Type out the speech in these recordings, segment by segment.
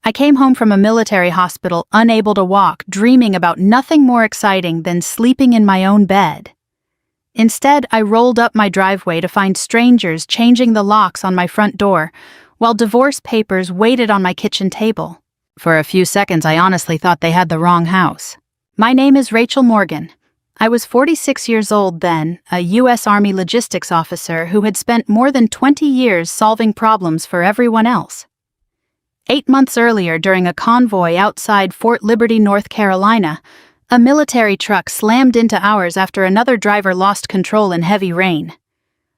I came home from a military hospital, unable to walk, dreaming about nothing more exciting than sleeping in my own bed. Instead, I rolled up my driveway to find strangers changing the locks on my front door, while divorce papers waited on my kitchen table. For a few seconds, I honestly thought they had the wrong house. My name is Rachel Morgan. I was 46 years old then, a U.S. Army logistics officer who had spent more than 20 years solving problems for everyone else. 8 months earlier, during a convoy outside Fort Liberty, North Carolina, a military truck slammed into ours after another driver lost control in heavy rain.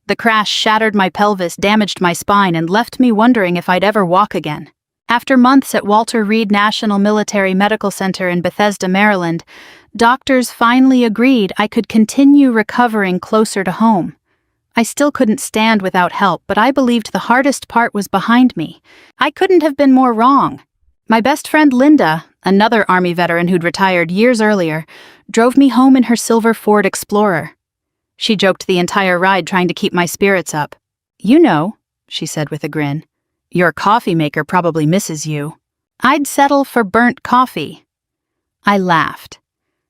The crash shattered my pelvis, damaged my spine, and left me wondering if I'd ever walk again. After months at Walter Reed National Military Medical Center in Bethesda, Maryland, doctors finally agreed I could continue recovering closer to home. I still couldn't stand without help, but I believed the hardest part was behind me. I couldn't have been more wrong. My best friend Linda, another Army veteran who'd retired years earlier, drove me home in her silver Ford Explorer. She joked the entire ride, trying to keep my spirits up. "You know," she said with a grin, "your coffee maker probably misses you." I'd settle for burnt coffee. I laughed.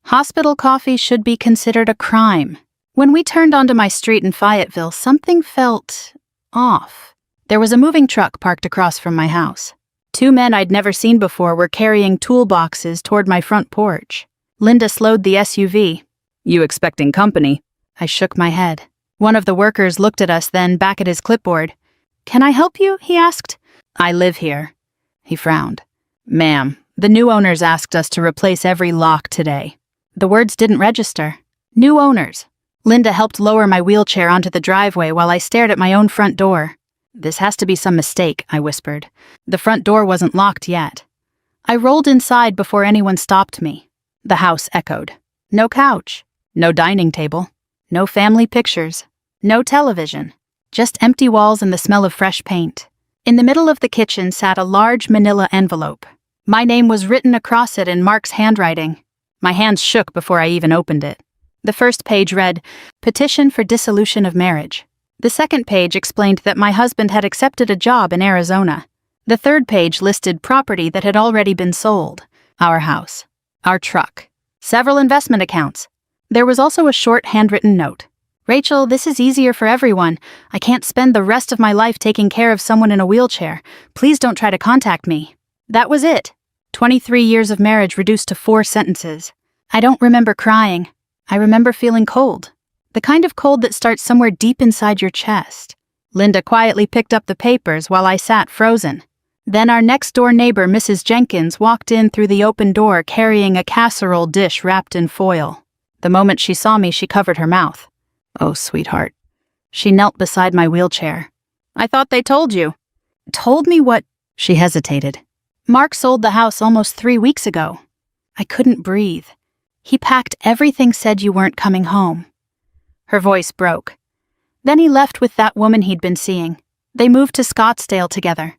Hospital coffee should be considered a crime. When we turned onto my street in Fayetteville, something felt off. There was a moving truck parked across from my house. 2 men I'd never seen before were carrying toolboxes toward my front porch. Linda slowed the SUV. "You expecting company?" I shook my head. One of the workers looked at us, then back at his clipboard. "Can I help you?" he asked. "I live here." He frowned. "Ma'am, the new owners asked us to replace every lock today." The words didn't register. New owners. Linda helped lower my wheelchair onto the driveway while I stared at my own front door. "This has to be some mistake," I whispered. The front door wasn't locked yet. I rolled inside before anyone stopped me. The house echoed. No couch. No dining table. No family pictures. No television. Just empty walls and the smell of fresh paint. In the middle of the kitchen sat a large manila envelope. My name was written across it in Mark's handwriting. My hands shook before I even opened it. The first page read, "Petition for dissolution of marriage." The second page explained that my husband had accepted a job in Arizona. The third page listed property that had already been sold. Our house. Our truck. Several investment accounts. There was also a short handwritten note. "Rachel, this is easier for everyone. I can't spend the rest of my life taking care of someone in a wheelchair. Please don't try to contact me." That was it. 23 years of marriage reduced to 4 sentences. I don't remember crying. I remember feeling cold. The kind of cold that starts somewhere deep inside your chest. Linda quietly picked up the papers while I sat frozen. Then our next-door neighbor, Mrs. Jenkins, walked in through the open door carrying a casserole dish wrapped in foil. The moment she saw me, she covered her mouth. "Oh, sweetheart." She knelt beside my wheelchair. "I thought they told you." "Told me what?" She hesitated. "Mark sold the house almost 3 weeks ago." I couldn't breathe. "He packed everything, said you weren't coming home." Her voice broke. "Then he left with that woman he'd been seeing. They moved to Scottsdale together."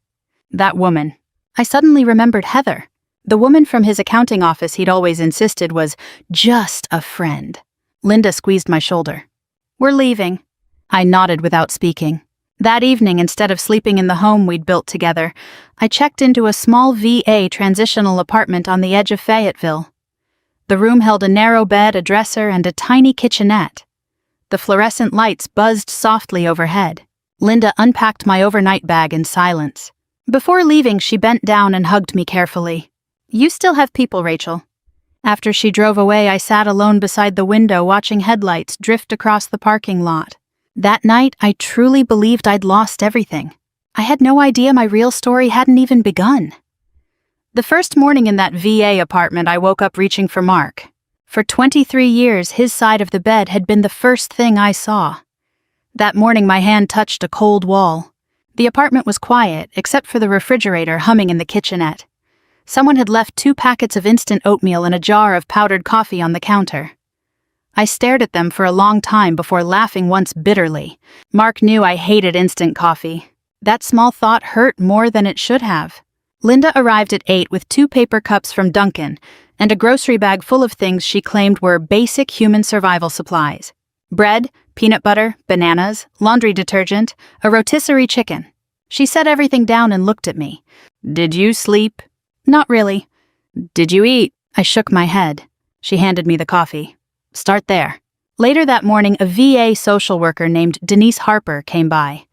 That woman. I suddenly remembered Heather. The woman from his accounting office he'd always insisted was just a friend. Linda squeezed my shoulder. "We're leaving." I nodded without speaking. That evening, instead of sleeping in the home we'd built together, I checked into a small VA transitional apartment on the edge of Fayetteville. The room held a narrow bed, a dresser, and a tiny kitchenette. The fluorescent lights buzzed softly overhead. Linda unpacked my overnight bag in silence. Before leaving, she bent down and hugged me carefully. "You still have people, Rachel." After she drove away, I sat alone beside the window watching headlights drift across the parking lot. That night, I truly believed I'd lost everything. I had no idea my real story hadn't even begun. The first morning in that VA apartment, I woke up reaching for Mark. For 23 years, his side of the bed had been the first thing I saw. That morning, my hand touched a cold wall. The apartment was quiet, except for the refrigerator humming in the kitchenette. Someone had left 2 packets of instant oatmeal and a jar of powdered coffee on the counter. I stared at them for a long time before laughing once bitterly. Mark knew I hated instant coffee. That small thought hurt more than it should have. Linda arrived at 8 with 2 paper cups from Dunkin' and a grocery bag full of things she claimed were basic human survival supplies. Bread, peanut butter, bananas, laundry detergent, a rotisserie chicken. She set everything down and looked at me. "Did you sleep?" Not really. Did you eat? I shook my head. She handed me the coffee. Start there. Later that morning, a VA social worker named Denise Harper came by.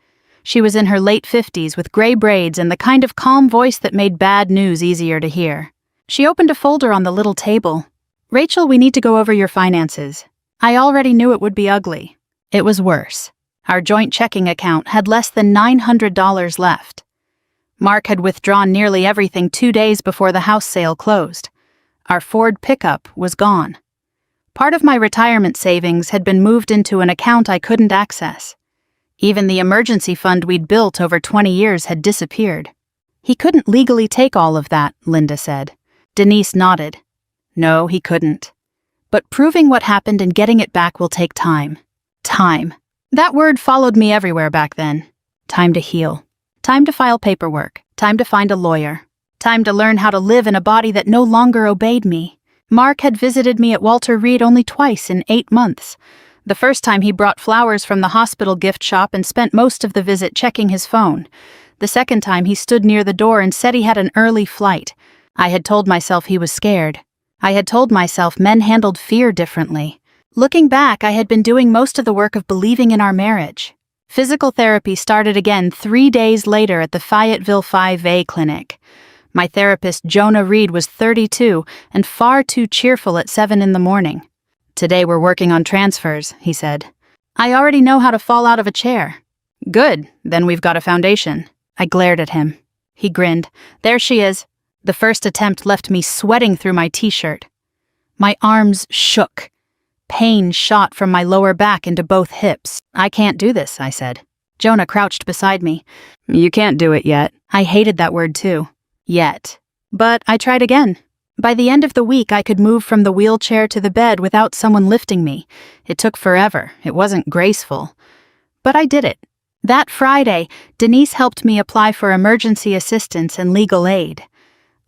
She was in her late 50s with gray braids and the kind of calm voice that made bad news easier to hear. She opened a folder on the little table. Rachel, we need to go over your finances. I already knew it would be ugly. It was worse. Our joint checking account had less than $900 left. Mark had withdrawn nearly everything 2 days before the house sale closed. Our Ford pickup was gone. Part of my retirement savings had been moved into an account I couldn't access. Even the emergency fund we'd built over 20 years had disappeared. He couldn't legally take all of that, Linda said. Denise nodded. No, he couldn't. But proving what happened and getting it back will take time. Time. That word followed me everywhere back then. Time to heal. Time to file paperwork. Time to find a lawyer. Time to learn how to live in a body that no longer obeyed me. Mark had visited me at Walter Reed only twice in 8 months. The first time he brought flowers from the hospital gift shop and spent most of the visit checking his phone. The second time he stood near the door and said he had an early flight. I had told myself he was scared. I had told myself men handled fear differently. Looking back, I had been doing most of the work of believing in our marriage. Physical therapy started again 3 days later at the Fayetteville 5A clinic. My therapist, Jonah Reed, was 32 and far too cheerful at 7 in the morning. Today we're working on transfers, he said. I already know how to fall out of a chair. Good, then we've got a foundation. I glared at him. He grinned. There she is. The first attempt left me sweating through my t-shirt. My arms shook. Pain shot from my lower back into both hips. I can't do this, I said. Jonah crouched beside me. You can't do it yet. I hated that word too. Yet. But I tried again. By the end of the week, I could move from the wheelchair to the bed without someone lifting me. It took forever. It wasn't graceful. But I did it. That Friday, Denise helped me apply for emergency assistance and legal aid.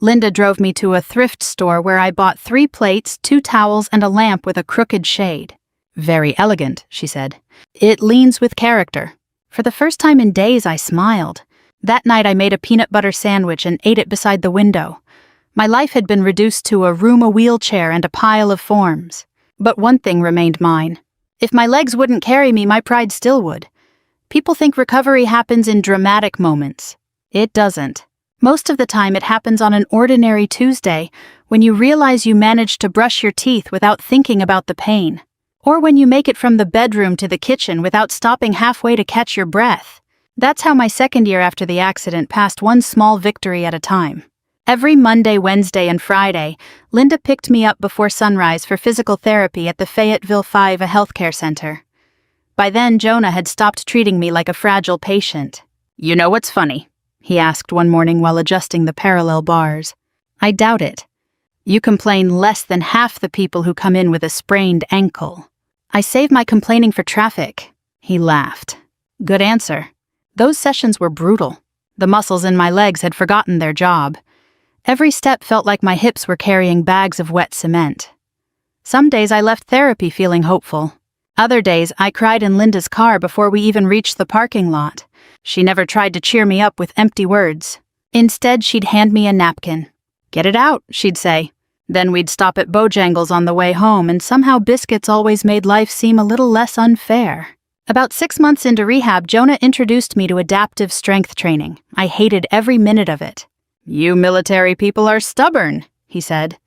Linda drove me to a thrift store where I bought 3 plates, 2 towels, and a lamp with a crooked shade. Very elegant, she said. It leans with character. For the first time in days, I smiled. That night, I made a peanut butter sandwich and ate it beside the window. My life had been reduced to a room, a wheelchair, and a pile of forms. But one thing remained mine. If my legs wouldn't carry me, my pride still would. People think recovery happens in dramatic moments. It doesn't. Most of the time, it happens on an ordinary Tuesday when you realize you managed to brush your teeth without thinking about the pain. Or when you make it from the bedroom to the kitchen without stopping halfway to catch your breath. That's how my second year after the accident passed one small victory at a time. Every Monday, Wednesday, and Friday, Linda picked me up before sunrise for physical therapy at the Fayetteville 5 a healthcare center. By then, Jonah had stopped treating me like a fragile patient. You know what's funny? He asked one morning while adjusting the parallel bars. I doubt it. You complain less than half the people who come in with a sprained ankle. I save my complaining for traffic. He laughed. Good answer. Those sessions were brutal. The muscles in my legs had forgotten their job. Every step felt like my hips were carrying bags of wet cement. Some days I left therapy feeling hopeful. Other days I cried in Linda's car before we even reached the parking lot. She never tried to cheer me up with empty words. Instead, she'd hand me a napkin. Get it out, she'd say. Then we'd stop at Bojangles on the way home, and somehow biscuits always made life seem a little less unfair. About 6 months into rehab, Jonah introduced me to adaptive strength training. I hated every minute of it. You military people are stubborn, he said.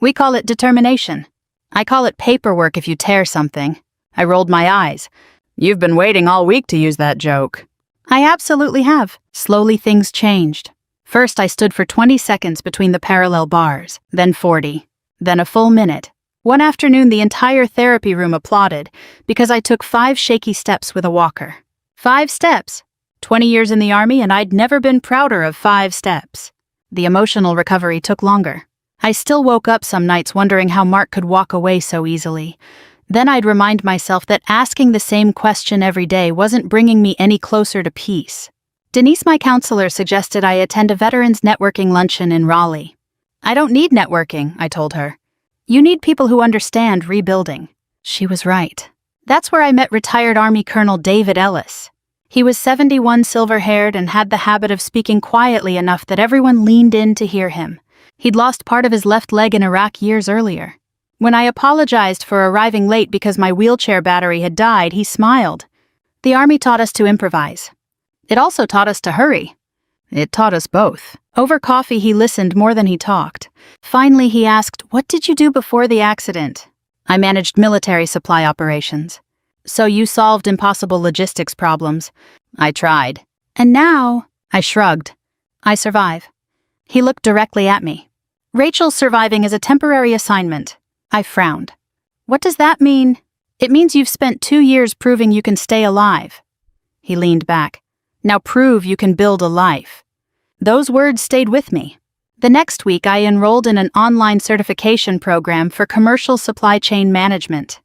We call it determination. I call it paperwork if you tear something. I rolled my eyes. You've been waiting all week to use that joke. I absolutely have. Slowly things changed. First I stood for 20 seconds between the parallel bars, then 40, then a full minute. One afternoon the entire therapy room applauded because I took 5 shaky steps with a walker. 5 steps. 20 years in the Army and I'd never been prouder of 5 steps. The emotional recovery took longer. I still woke up some nights wondering how Mark could walk away so easily. Then I'd remind myself that asking the same question every day wasn't bringing me any closer to peace. Denise, my counselor, suggested I attend a veterans networking luncheon in Raleigh. I don't need networking, I told her. You need people who understand rebuilding. She was right. That's where I met retired Army Colonel David Ellis. He was 71, silver-haired, and had the habit of speaking quietly enough that everyone leaned in to hear him. He'd lost part of his left leg in Iraq years earlier. When I apologized for arriving late because my wheelchair battery had died, he smiled. The Army taught us to improvise. It also taught us to hurry. It taught us both. Over coffee, he listened more than he talked. Finally, he asked, "What did you do before the accident?" I managed military supply operations. "So you solved impossible logistics problems." I tried. "And now?" I shrugged. "I survive." He looked directly at me. "Rachel's surviving is a temporary assignment." I frowned. "What does that mean?" "It means you've spent 2 years proving you can stay alive." He leaned back. "Now prove you can build a life." Those words stayed with me. The next week, I enrolled in an online certification program for commercial supply chain management.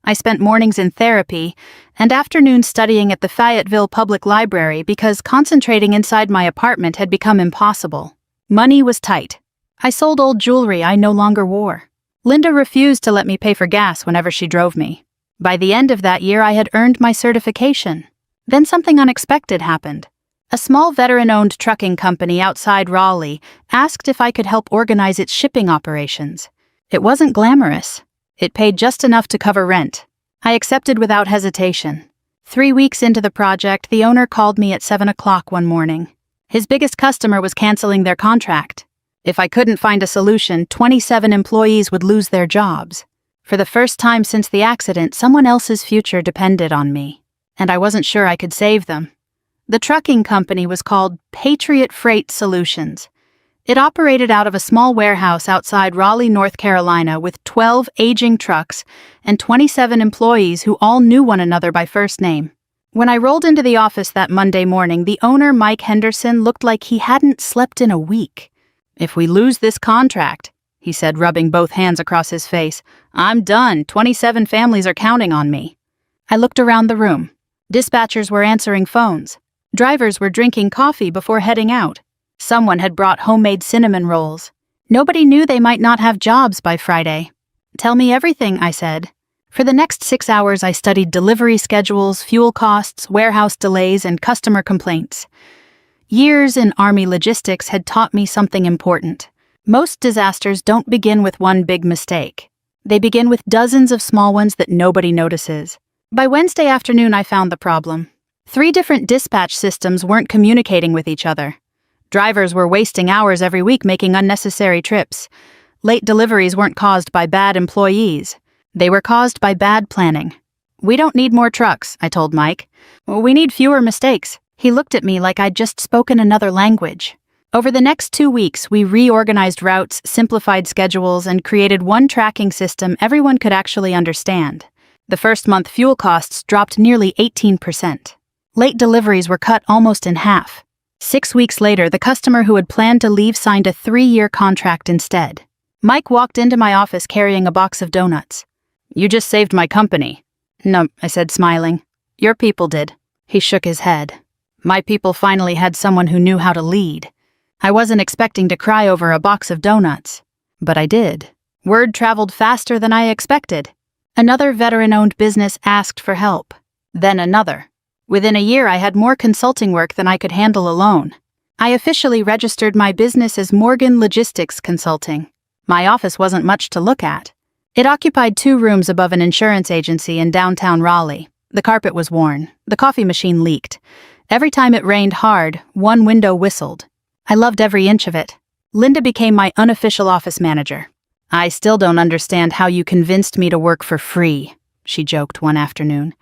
I spent mornings in therapy and afternoons studying at the Fayetteville Public Library because concentrating inside my apartment had become impossible. Money was tight. I sold old jewelry I no longer wore. Linda refused to let me pay for gas whenever she drove me. By the end of that year, I had earned my certification. Then something unexpected happened. A small veteran-owned trucking company outside Raleigh asked if I could help organize its shipping operations. It wasn't glamorous. It paid just enough to cover rent. I accepted without hesitation. 3 weeks into the project, the owner called me at 7 o'clock one morning. His biggest customer was canceling their contract. If I couldn't find a solution, 27 employees would lose their jobs. For the first time since the accident, someone else's future depended on me, and I wasn't sure I could save them. The trucking company was called Patriot Freight Solutions. It operated out of a small warehouse outside Raleigh, North Carolina, with 12 aging trucks and 27 employees who all knew one another by first name. When I rolled into the office that Monday morning, the owner, Mike Henderson, looked like he hadn't slept in a week. "If we lose this contract," he said, rubbing both hands across his face, "I'm done. 27 families are counting on me." I looked around the room. Dispatchers were answering phones. Drivers were drinking coffee before heading out. Someone had brought homemade cinnamon rolls. Nobody knew they might not have jobs by Friday. "Tell me everything," I said. For the next 6 hours, I studied delivery schedules, fuel costs, warehouse delays, and customer complaints. Years in Army logistics had taught me something important. Most disasters don't begin with one big mistake. They begin with dozens of small ones that nobody notices. By Wednesday afternoon, I found the problem. 3 different dispatch systems weren't communicating with each other. Drivers were wasting hours every week making unnecessary trips. Late deliveries weren't caused by bad employees. They were caused by bad planning. "We don't need more trucks," I told Mike. "We need fewer mistakes." He looked at me like I'd just spoken another language. Over the next 2 weeks, we reorganized routes, simplified schedules, and created one tracking system everyone could actually understand. The first month, fuel costs dropped nearly 18%. Late deliveries were cut almost in half. 6 weeks later, the customer who had planned to leave signed a 3-year contract instead. Mike walked into my office carrying a box of donuts. "You just saved my company." "No," I said, smiling. "Your people did." He shook his head. "My people finally had someone who knew how to lead." I wasn't expecting to cry over a box of donuts, but I did. Word traveled faster than I expected. Another veteran-owned business asked for help. Then another. Within a year, I had more consulting work than I could handle alone. I officially registered my business as Morgan Logistics Consulting. My office wasn't much to look at. It occupied 2 rooms above an insurance agency in downtown Raleigh. The carpet was worn. The coffee machine leaked. Every time it rained hard, one window whistled. I loved every inch of it. Linda became my unofficial office manager. "I still don't understand how you convinced me to work for free," she joked one afternoon.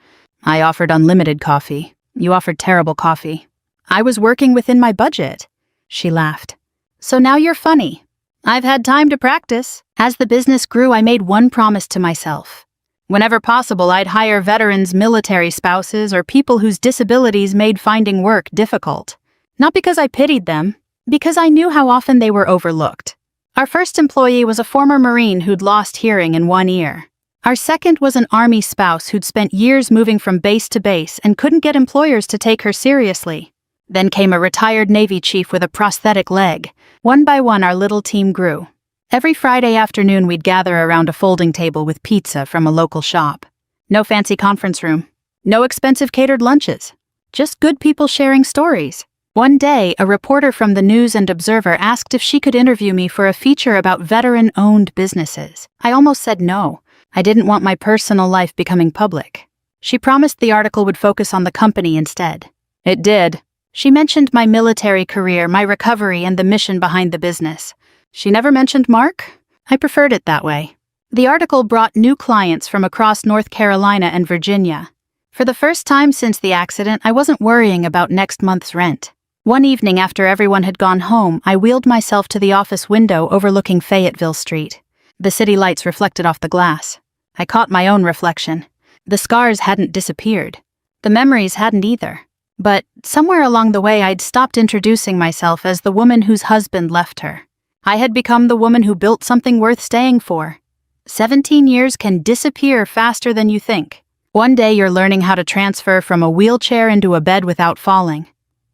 "I offered unlimited coffee. You offered terrible coffee." "I was working within my budget," she laughed. "So now you're funny." I've had time to practice. As the business grew, I made one promise to myself. Whenever possible, I'd hire veterans, military spouses, or people whose disabilities made finding work difficult. Not because I pitied them, because I knew how often they were overlooked. Our first employee was a former Marine who'd lost hearing in one ear. Our second was an Army spouse who'd spent years moving from base to base and couldn't get employers to take her seriously. Then came a retired Navy chief with a prosthetic leg. One by one, our little team grew. Every Friday afternoon, we'd gather around a folding table with pizza from a local shop. No fancy conference room. No expensive catered lunches. Just good people sharing stories. One day, a reporter from the News and Observer asked if she could interview me for a feature about veteran-owned businesses. I almost said no. I didn't want my personal life becoming public. She promised the article would focus on the company instead. It did. She mentioned my military career, my recovery, and the mission behind the business. She never mentioned Mark? I preferred it that way. The article brought new clients from across North Carolina and Virginia. For the first time since the accident, I wasn't worrying about next month's rent. One evening after everyone had gone home, I wheeled myself to the office window overlooking Fayetteville Street. The city lights reflected off the glass. I caught my own reflection. The scars hadn't disappeared. The memories hadn't either. But somewhere along the way, I'd stopped introducing myself as the woman whose husband left her. I had become the woman who built something worth staying for. 17 years can disappear faster than you think. One day you're learning how to transfer from a wheelchair into a bed without falling.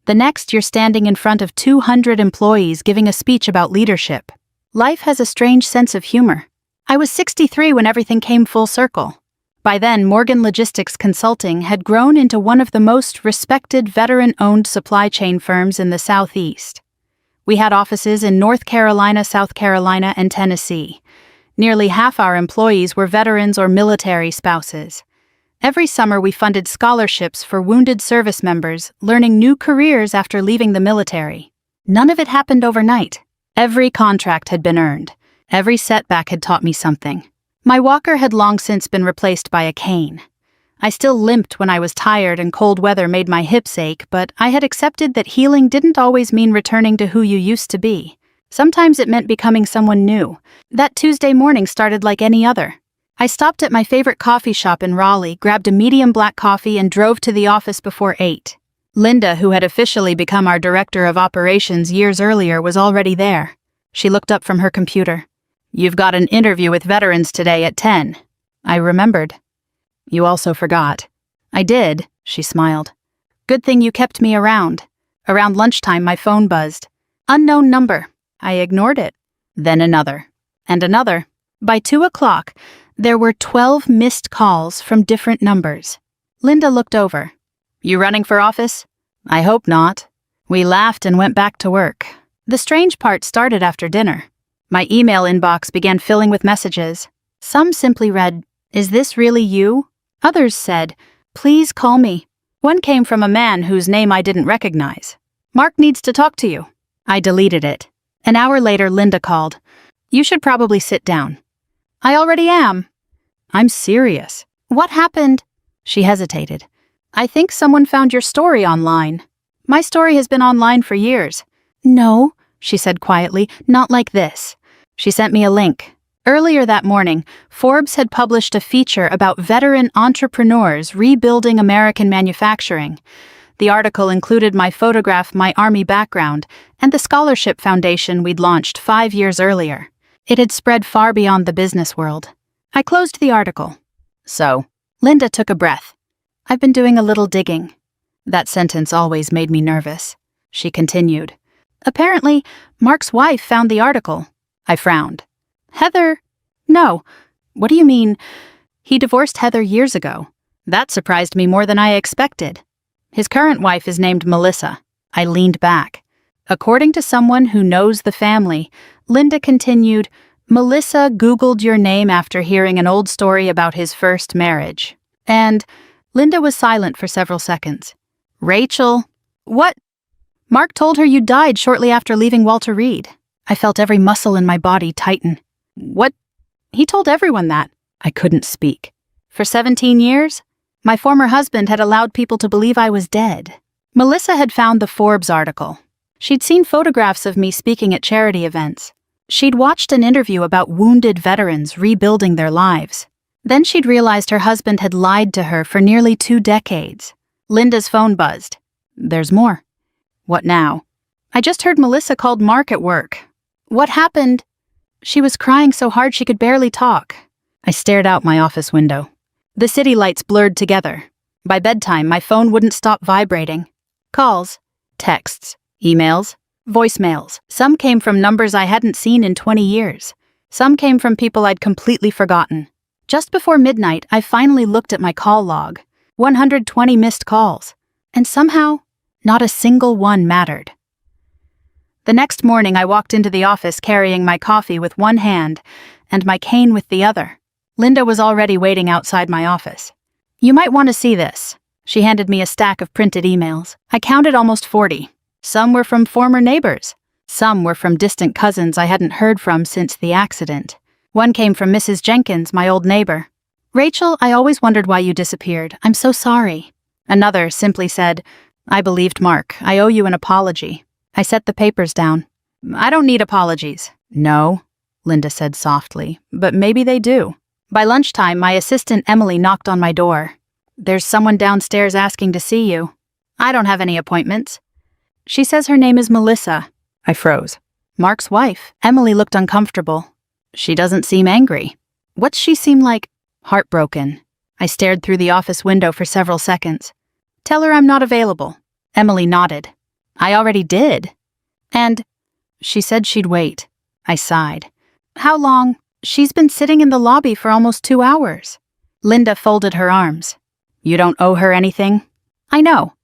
The next, you're standing in front of 200 employees giving a speech about leadership. Life has a strange sense of humor. I was 63 when everything came full circle. By then, Morgan Logistics Consulting had grown into one of the most respected veteran-owned supply chain firms in the Southeast. We had offices in North Carolina, South Carolina, and Tennessee. Nearly half our employees were veterans or military spouses. Every summer we funded scholarships for wounded service members learning new careers after leaving the military. None of it happened overnight. Every contract had been earned. Every setback had taught me something. My walker had long since been replaced by a cane. I still limped when I was tired and cold weather made my hips ache, but I had accepted that healing didn't always mean returning to who you used to be. Sometimes it meant becoming someone new. That Tuesday morning started like any other. I stopped at my favorite coffee shop in Raleigh, grabbed a medium black coffee, and drove to the office before 8. Linda, who had officially become our director of operations years earlier, was already there. She looked up from her computer. "You've got an interview with veterans today at 10. I remembered. "You also forgot." "I did," she smiled. "Good thing you kept me around." Around lunchtime, my phone buzzed. Unknown number. I ignored it. Then another. And another. By 2 o'clock, there were 12 missed calls from different numbers. Linda looked over. "You running for office?" "I hope not." We laughed and went back to work. The strange part started after dinner. My email inbox began filling with messages. Some simply read, "Is this really you?" Others said, "Please call me." One came from a man whose name I didn't recognize. "Mark needs to talk to you." I deleted it. An hour later, Linda called. "You should probably sit down." "I already am." "I'm serious." "What happened?" She hesitated. "I think someone found your story online." "My story has been online for years." "No," she said quietly, "not like this." She sent me a link. Earlier that morning, Forbes had published a feature about veteran entrepreneurs rebuilding American manufacturing. The article included my photograph, my Army background, and the scholarship foundation we'd launched 5 years earlier. It had spread far beyond the business world. I closed the article. "So?" Linda took a breath. "I've been doing a little digging." That sentence always made me nervous. She continued. "Apparently, Mark's wife found the article." I frowned. "Heather?" "No." "What do you mean?" "He divorced Heather years ago." That surprised me more than I expected. "His current wife is named Melissa." I leaned back. "According to someone who knows the family," Linda continued, "Melissa Googled your name after hearing an old story about his first marriage. And..." Linda was silent for several seconds. "Rachel." "What?" "Mark told her you died shortly after leaving Walter Reed." I felt every muscle in my body tighten. "What?" "He told everyone that." I couldn't speak. "For 17 years? My former husband had allowed people to believe I was dead." Melissa had found the Forbes article. She'd seen photographs of me speaking at charity events. She'd watched an interview about wounded veterans rebuilding their lives. Then she'd realized her husband had lied to her for nearly 2 decades. Linda's phone buzzed. "There's more." "What now?" "I just heard Melissa called Mark at work." "What happened?" She was crying so hard she could barely talk. I stared out my office window. The city lights blurred together. By bedtime, my phone wouldn't stop vibrating. Calls, texts, emails, voicemails. Some came from numbers I hadn't seen in 20 years. Some came from people I'd completely forgotten. Just before midnight, I finally looked at my call log. 120 missed calls. And somehow, Not a single one mattered. The next morning I walked into the office carrying my coffee with one hand and my cane with the other. Linda was already waiting outside my office. "You might want to see this." She handed me a stack of printed emails. I counted almost 40. Some were from former neighbors. Some were from distant cousins I hadn't heard from since the accident. One came from Mrs. Jenkins, my old neighbor. "Rachel, I always wondered why you disappeared. I'm so sorry." Another simply said, "I believed Mark. I owe you an apology." I set the papers down. "I don't need apologies." "No," Linda said softly, "but maybe they do." By lunchtime, my assistant Emily knocked on my door. "There's someone downstairs asking to see you." "I don't have any appointments." "She says her name is Melissa." I froze. "Mark's wife." Emily looked uncomfortable. "She doesn't seem angry." "What's she seem like?" "Heartbroken." I stared through the office window for several seconds. "Tell her I'm not available." Emily nodded. "I already did." "And?" "She said she'd wait." I sighed. "How long?" "She's been sitting in the lobby for almost 2 hours." Linda folded her arms. "You don't owe her anything?" "I know.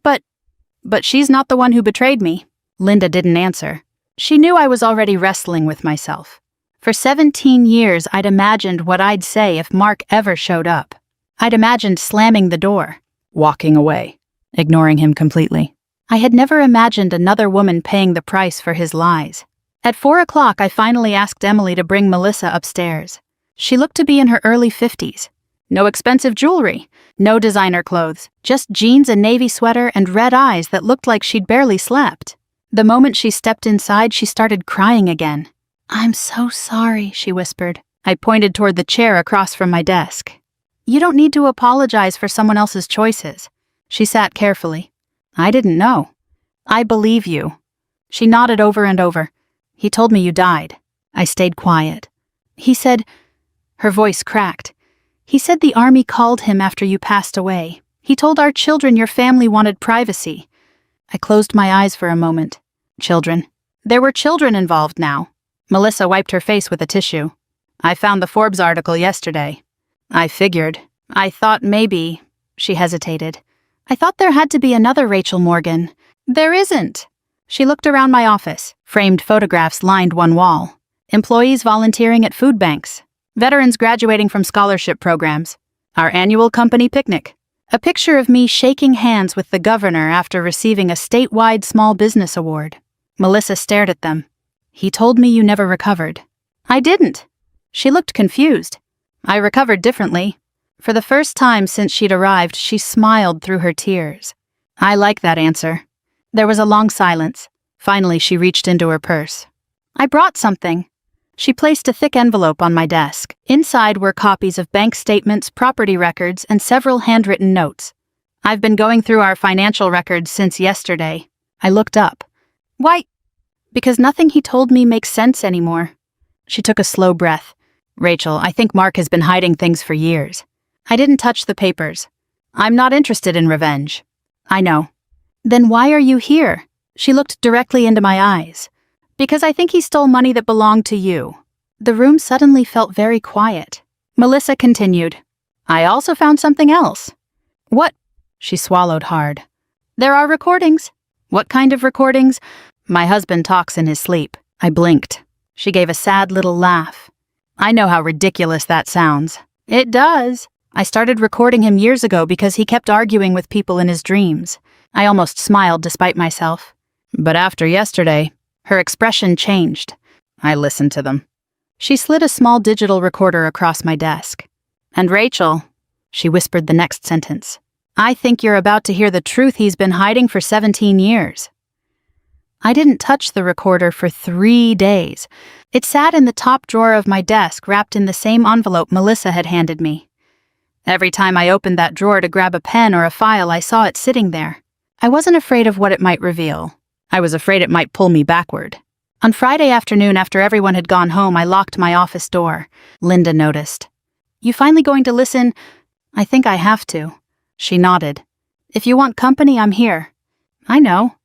But she's not the one who betrayed me." Linda didn't answer. She knew I was already wrestling with myself. For 17 years, I'd imagined what I'd say if Mark ever showed up. I'd imagined slamming the door, walking away, ignoring him completely. I had never imagined another woman paying the price for his lies. At 4 o'clock, I finally asked Emily to bring Melissa upstairs. She looked to be in her early 50s. No expensive jewelry, no designer clothes, just jeans, a navy sweater, and red eyes that looked like she'd barely slept. The moment she stepped inside, she started crying again. "I'm so sorry," she whispered. I pointed toward the chair across from my desk. "You don't need to apologize for someone else's choices." She sat carefully. "I didn't know." "I believe you." She nodded over and over. "He told me you died." I stayed quiet. "He said..." Her voice cracked. "He said the army called him after you passed away. He told our children your family wanted privacy." I closed my eyes for a moment. Children. There were children involved now. Melissa wiped her face with a tissue. "I found the Forbes article yesterday." "I figured. I thought maybe..." She hesitated. "I thought there had to be another Rachel Morgan." "There isn't." She looked around my office. Framed photographs lined one wall. Employees volunteering at food banks. Veterans graduating from scholarship programs. Our annual company picnic. A picture of me shaking hands with the governor after receiving a statewide small business award. Melissa stared at them. "He told me you never recovered." "I didn't." She looked confused. "I recovered differently." For the first time since she'd arrived, she smiled through her tears. I like that answer. There was a long silence. Finally, she reached into her purse. "I brought something." She placed a thick envelope on my desk. Inside were copies of bank statements, property records, and several handwritten notes. "I've been going through our financial records since yesterday." I looked up. "Why?" "Because nothing he told me makes sense anymore." She took a slow breath. "Rachel, I think Mark has been hiding things for years." I didn't touch the papers. "I'm not interested in revenge." "I know." "Then why are you here?" She looked directly into my eyes. "Because I think he stole money that belonged to you." The room suddenly felt very quiet. Melissa continued. "I also found something else." "What?" She swallowed hard. "There are recordings." "What kind of recordings?" "My husband talks in his sleep." I blinked. She gave a sad little laugh. "I know how ridiculous that sounds." "It does." "I started recording him years ago because he kept arguing with people in his dreams." I almost smiled despite myself. "But after yesterday..." Her expression changed. "I listened to them." She slid a small digital recorder across my desk. "And Rachel," she whispered the next sentence, "I think you're about to hear the truth he's been hiding for 17 years. I didn't touch the recorder for 3 days. It sat in the top drawer of my desk, wrapped in the same envelope Melissa had handed me. Every time I opened that drawer to grab a pen or a file, I saw it sitting there. I wasn't afraid of what it might reveal. I was afraid it might pull me backward. On Friday afternoon, after everyone had gone home, I locked my office door. Linda noticed. "You finally going to listen?" "I think I have to." She nodded. "If you want company, I'm here." "I know.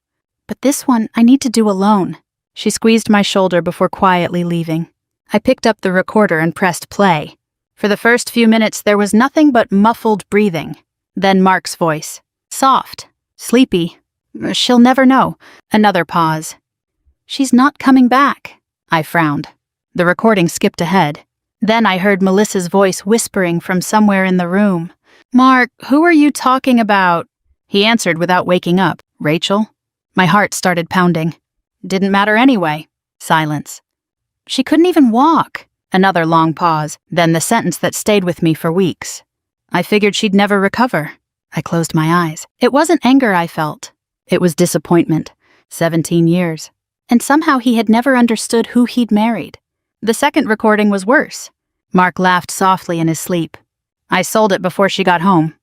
But this one, I need to do alone." She squeezed my shoulder before quietly leaving. I picked up the recorder and pressed play. For the first few minutes, there was nothing but muffled breathing. Then Mark's voice. Soft, sleepy, She'll never know. Another pause. She's not coming back. I frowned. The recording skipped ahead. Then I heard Melissa's voice whispering from somewhere in the room. Mark, who are you talking about? He answered without waking up. Rachel? My heart started pounding. Didn't matter anyway. Silence. She couldn't even walk. Another long pause, then the sentence that stayed with me for weeks. I figured she'd never recover. I closed my eyes. It wasn't anger I felt. It was disappointment. 17 years. And somehow he had never understood who he'd married. The second recording was worse. Mark laughed softly in his sleep. I sold it before she got home.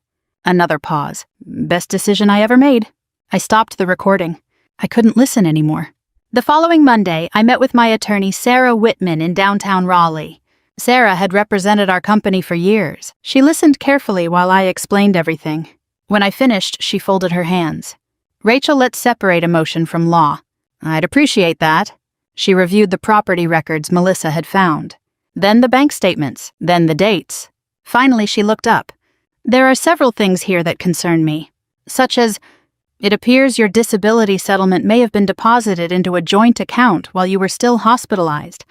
Another pause. Best decision I ever made. I stopped the recording. I couldn't listen anymore. The following Monday, I met with my attorney Sarah Whitman in downtown Raleigh. Sarah had represented our company for years. She listened carefully while I explained everything. When I finished, she folded her hands. Rachel, let's separate emotion from law. I'd appreciate that. She reviewed the property records Melissa had found. Then the bank statements, then the dates. Finally, she looked up. There are several things here that concern me, such as, it appears your disability settlement may have been deposited into a joint account while you were still hospitalized.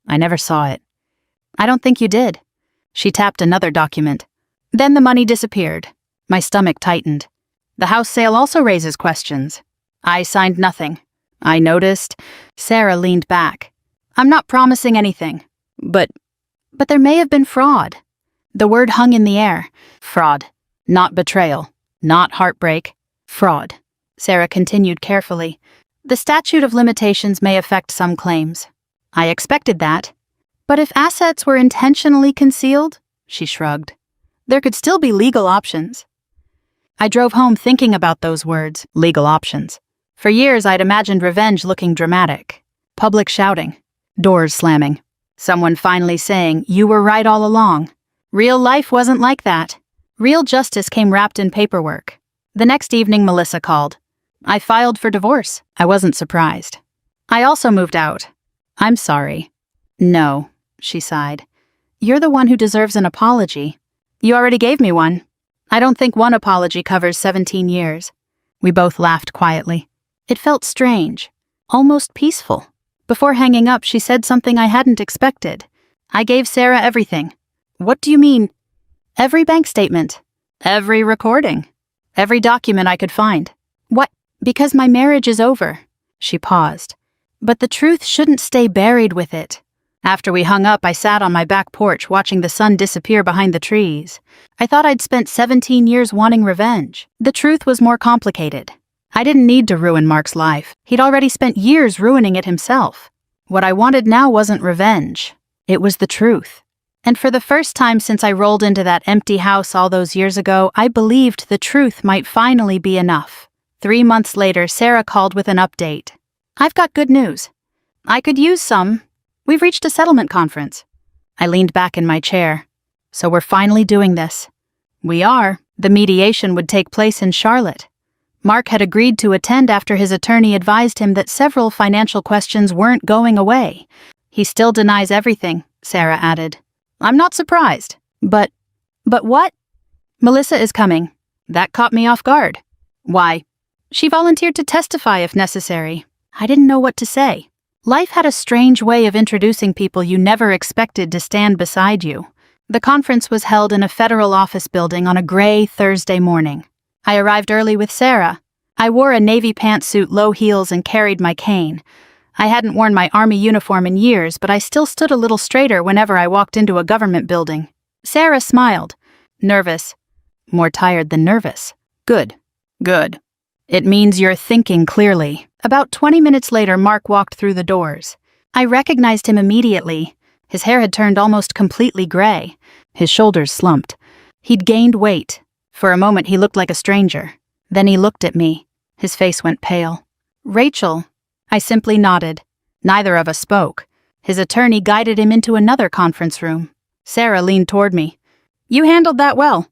I never saw it. I don't think you did. She tapped another document. Then the money disappeared. My stomach tightened. The house sale also raises questions. I signed nothing. I noticed. Sarah leaned back. I'm not promising anything. But there may have been fraud. The word hung in the air. Fraud. Not betrayal. Not heartbreak. Fraud. Sarah continued carefully. The statute of limitations may affect some claims. I expected that. But if assets were intentionally concealed, she shrugged, there could still be legal options. I drove home thinking about those words, legal options. For years, I'd imagined revenge looking dramatic. Public shouting. Doors slamming. Someone finally saying, you were right all along. Real life wasn't like that. Real justice came wrapped in paperwork. The next evening, Melissa called. I filed for divorce. I wasn't surprised. I also moved out. I'm sorry. No, she sighed. You're the one who deserves an apology. You already gave me one. I don't think one apology covers 17 years. We both laughed quietly. It felt strange, almost peaceful. Before hanging up, she said something I hadn't expected. I gave Sarah everything. What do you mean? Every bank statement. Every recording. Every document I could find. What? Because my marriage is over. She paused. But the truth shouldn't stay buried with it. After we hung up, I sat on my back porch watching the sun disappear behind the trees. I thought I'd spent 17 years wanting revenge. The truth was more complicated. I didn't need to ruin Mark's life. He'd already spent years ruining it himself. What I wanted now wasn't revenge. It was the truth. And for the first time since I rolled into that empty house all those years ago, I believed the truth might finally be enough. 3 months later, Sarah called with an update. I've got good news. I could use some. We've reached a settlement conference. I leaned back in my chair. So we're finally doing this. We are. The mediation would take place in Charlotte. Mark had agreed to attend after his attorney advised him that several financial questions weren't going away. He still denies everything, Sarah added. I'm not surprised. But what? Melissa is coming. That caught me off guard. Why? She volunteered to testify if necessary. I didn't know what to say. Life had a strange way of introducing people you never expected to stand beside you. The conference was held in a federal office building on a gray Thursday morning. I arrived early with Sarah. I wore a navy pantsuit, low heels, and carried my cane. I hadn't worn my army uniform in years, but I still stood a little straighter whenever I walked into a government building. Sarah smiled. Nervous. More tired than nervous. Good. Good. It means you're thinking clearly. About 20 minutes later, Mark walked through the doors. I recognized him immediately. His hair had turned almost completely gray. His shoulders slumped. He'd gained weight. For a moment, he looked like a stranger. Then he looked at me. His face went pale. Rachel. I simply nodded. Neither of us spoke. His attorney guided him into another conference room. Sarah leaned toward me. You handled that well.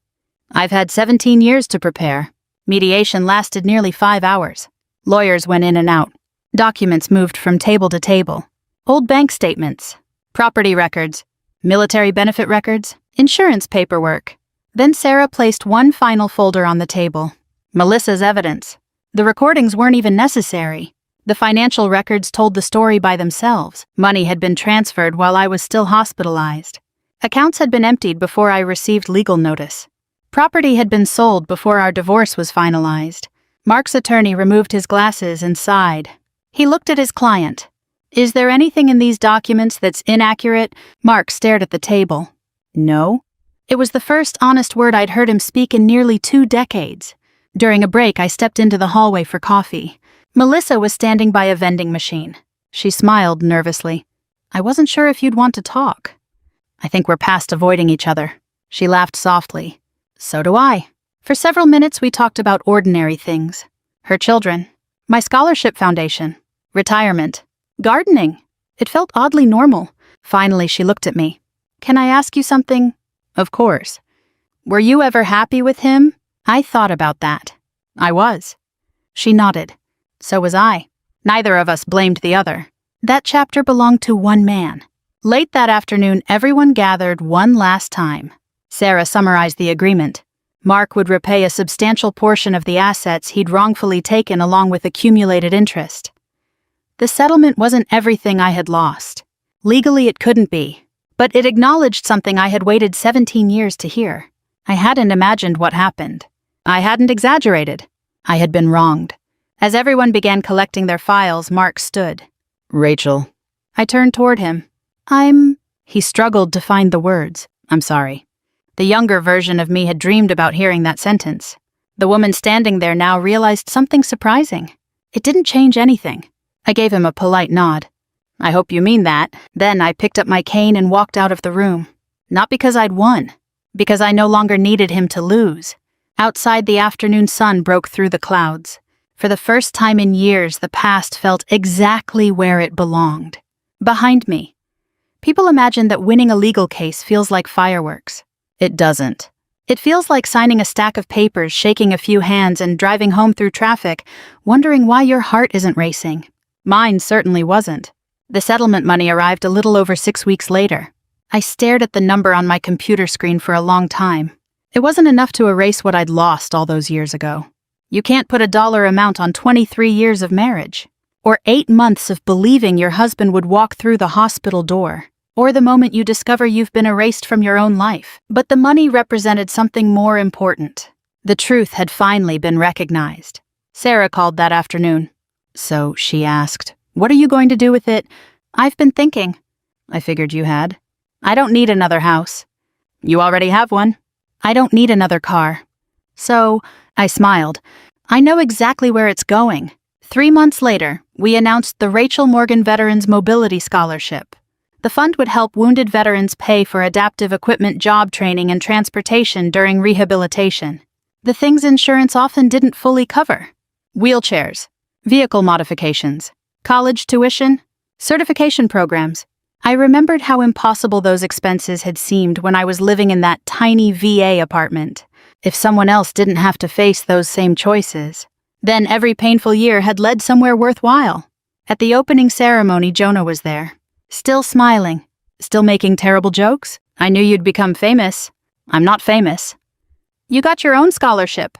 I've had 17 years to prepare. Mediation lasted nearly 5 hours. Lawyers went in and out. Documents moved from table to table. Old bank statements, property records, military benefit records, insurance paperwork. Then Sarah placed one final folder on the table. Melissa's evidence. The recordings weren't even necessary. The financial records told the story by themselves. Money had been transferred while I was still hospitalized. Accounts had been emptied before I received legal notice. Property had been sold before our divorce was finalized. Mark's attorney removed his glasses and sighed. He looked at his client. "Is there anything in these documents that's inaccurate?" Mark stared at the table. "No." It was the first honest word I'd heard him speak in nearly 2 decades. During a break, I stepped into the hallway for coffee. Melissa was standing by a vending machine. She smiled nervously. "I wasn't sure if you'd want to talk." "I think we're past avoiding each other." She laughed softly. "So do I." For several minutes, we talked about ordinary things. Her children, my scholarship foundation, retirement, gardening. It felt oddly normal. Finally, she looked at me. "Can I ask you something?" "Of course." "Were you ever happy with him?" I thought about that. I was. She nodded. So was I. Neither of us blamed the other. That chapter belonged to one man. Late that afternoon, everyone gathered one last time. Sarah summarized the agreement. Mark would repay a substantial portion of the assets he'd wrongfully taken along with accumulated interest. The settlement wasn't everything I had lost. Legally, it couldn't be. But it acknowledged something I had waited 17 years to hear. I hadn't imagined what happened. I hadn't exaggerated. I had been wronged. As everyone began collecting their files, Mark stood. "Rachel." I turned toward him. He struggled to find the words. "I'm sorry." The younger version of me had dreamed about hearing that sentence. The woman standing there now realized something surprising. It didn't change anything. I gave him a polite nod. "I hope you mean that." Then I picked up my cane and walked out of the room. Not because I'd won. Because I no longer needed him to lose. Outside, the afternoon sun broke through the clouds. For the first time in years, the past felt exactly where it belonged. Behind me. People imagine that winning a legal case feels like fireworks. It doesn't. It feels like signing a stack of papers, shaking a few hands, and driving home through traffic, wondering why your heart isn't racing. Mine certainly wasn't. The settlement money arrived a little over 6 weeks later. I stared at the number on my computer screen for a long time. It wasn't enough to erase what I'd lost all those years ago. You can't put a dollar amount on 23 years of marriage, or 8 months of believing your husband would walk through the hospital door, or the moment you discover you've been erased from your own life. But the money represented something more important. The truth had finally been recognized. Sarah called that afternoon. "So," she asked, "what are you going to do with it?" "I've been thinking." "I figured you had." "I don't need another house." "You already have one." "I don't need another car." "So," I smiled, "I know exactly where it's going." 3 months later, we announced the Rachel Morgan Veterans Mobility Scholarship. The fund would help wounded veterans pay for adaptive equipment job training and transportation during rehabilitation. The things insurance often didn't fully cover. Wheelchairs, vehicle modifications, college tuition, certification programs. I remembered how impossible those expenses had seemed when I was living in that tiny VA apartment. If someone else didn't have to face those same choices, then every painful year had led somewhere worthwhile. At the opening ceremony, Jonah was there, still smiling, still making terrible jokes. "I knew you'd become famous." "I'm not famous." "You got your own scholarship."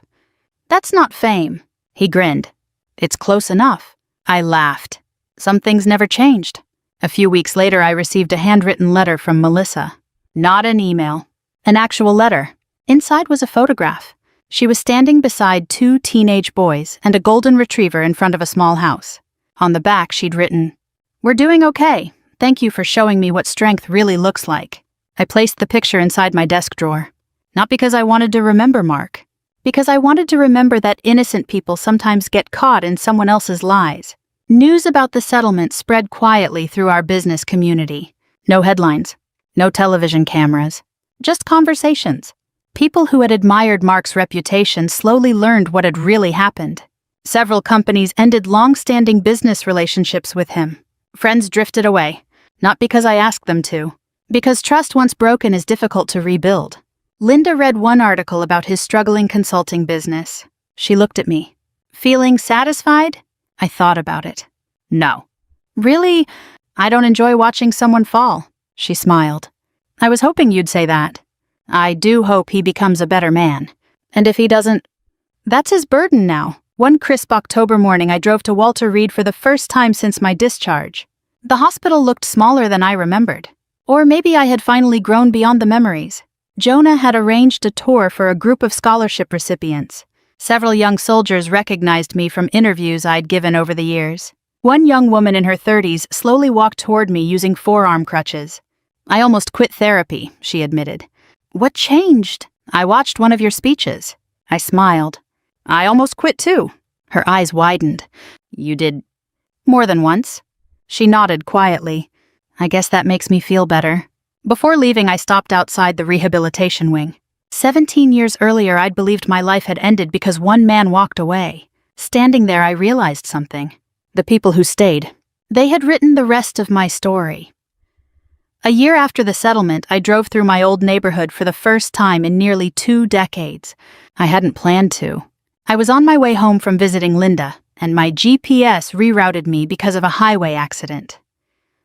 "That's not fame." He grinned. "It's close enough." I laughed. Some things never changed. A few weeks later, I received a handwritten letter from Melissa. Not an email. An actual letter. Inside was a photograph. She was standing beside 2 teenage boys and a golden retriever in front of a small house. On the back, she'd written, "We're doing okay. Thank you for showing me what strength really looks like." I placed the picture inside my desk drawer. Not because I wanted to remember Mark. Because I wanted to remember that innocent people sometimes get caught in someone else's lies. News about the settlement spread quietly through our business community. No headlines. No television cameras. Just conversations. People who had admired Mark's reputation slowly learned what had really happened. Several companies ended long-standing business relationships with him. Friends drifted away, not because I asked them to, because trust once broken is difficult to rebuild. Linda read one article about his struggling consulting business. She looked at me. "Feeling satisfied?" I thought about it. "No." "Really? I don't enjoy watching someone fall." She smiled. "I was hoping you'd say that." "I do hope he becomes a better man. And if he doesn't, that's his burden now. One crisp October morning, I drove to Walter Reed for the first time since my discharge. The hospital looked smaller than I remembered. Or maybe I had finally grown beyond the memories. Jonah had arranged a tour for a group of scholarship recipients. Several young soldiers recognized me from interviews I'd given over the years. One young woman in her 30s slowly walked toward me using forearm crutches. "I almost quit therapy," she admitted. "What changed?" "I watched one of your speeches." I smiled. "I almost quit too." Her eyes widened. "You did?" "More than once." She nodded quietly. "I guess that makes me feel better." Before leaving, I stopped outside the rehabilitation wing. 17 years earlier, I'd believed my life had ended because one man walked away. Standing there, I realized something. The people who stayed, they had written the rest of my story. A year after the settlement, I drove through my old neighborhood for the first time in nearly 2 decades. I hadn't planned to. I was on my way home from visiting Linda, and my GPS rerouted me because of a highway accident.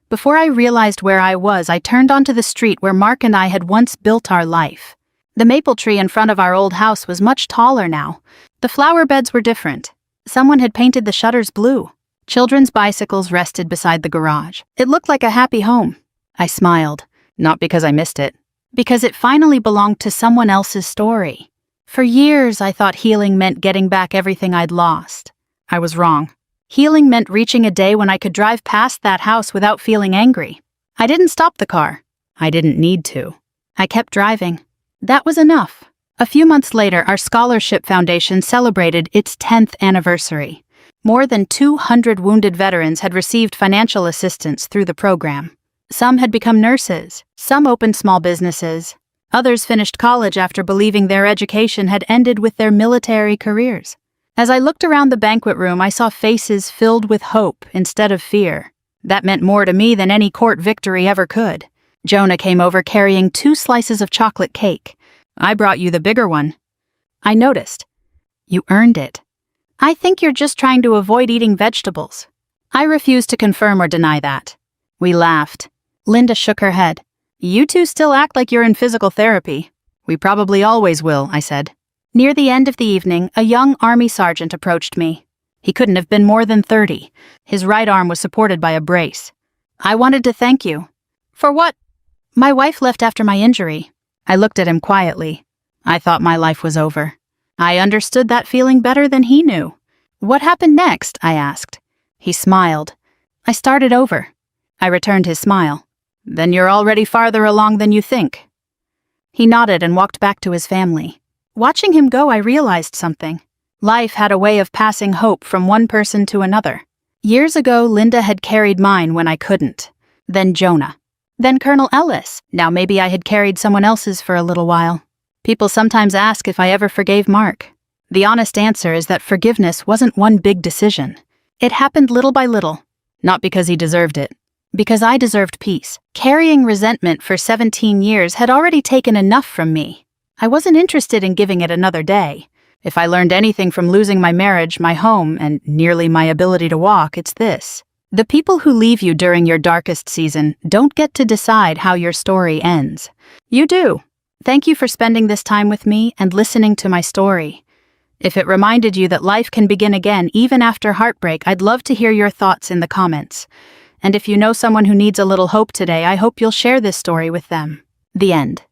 Before I realized where I was, I turned onto the street where Mark and I had once built our life. The maple tree in front of our old house was much taller now. The flower beds were different. Someone had painted the shutters blue. Children's bicycles rested beside the garage. It looked like a happy home. I smiled, not because I missed it, because it finally belonged to someone else's story. For years, I thought healing meant getting back everything I'd lost. I was wrong. Healing meant reaching a day when I could drive past that house without feeling angry. I didn't stop the car. I didn't need to. I kept driving. That was enough. A few months later, our scholarship foundation celebrated its 10th anniversary. More than 200 wounded veterans had received financial assistance through the program. Some had become nurses. Some opened small businesses. Others finished college after believing their education had ended with their military careers. As I looked around the banquet room, I saw faces filled with hope instead of fear. That meant more to me than any court victory ever could. Jonah came over carrying 2 slices of chocolate cake. "I brought you the bigger one." I noticed. "You earned it." "I think you're just trying to avoid eating vegetables." I refused to confirm or deny that. We laughed. Linda shook her head. "You two still act like you're in physical therapy." "We probably always will," I said. Near the end of the evening, a young Army sergeant approached me. He couldn't have been more than 30. His right arm was supported by a brace. "I wanted to thank you." "For what?" "My wife left after my injury." I looked at him quietly. I thought my life was over. I understood that feeling better than he knew. "What happened next?" I asked. He smiled. "I started over." I returned his smile. "Then you're already farther along than you think." He nodded and walked back to his family. Watching him go, I realized something. Life had a way of passing hope from one person to another. Years ago, Linda had carried mine when I couldn't. Then Jonah. Then Colonel Ellis. Now maybe I had carried someone else's for a little while. People sometimes ask if I ever forgave Mark. The honest answer is that forgiveness wasn't one big decision. It happened little by little. Not because he deserved it. Because I deserved peace. Carrying resentment for 17 years had already taken enough from me. I wasn't interested in giving it another day. If I learned anything from losing my marriage, my home, and nearly my ability to walk, it's this. The people who leave you during your darkest season don't get to decide how your story ends. You do. Thank you for spending this time with me and listening to my story. If it reminded you that life can begin again even after heartbreak, I'd love to hear your thoughts in the comments. And if you know someone who needs a little hope today, I hope you'll share this story with them. The end.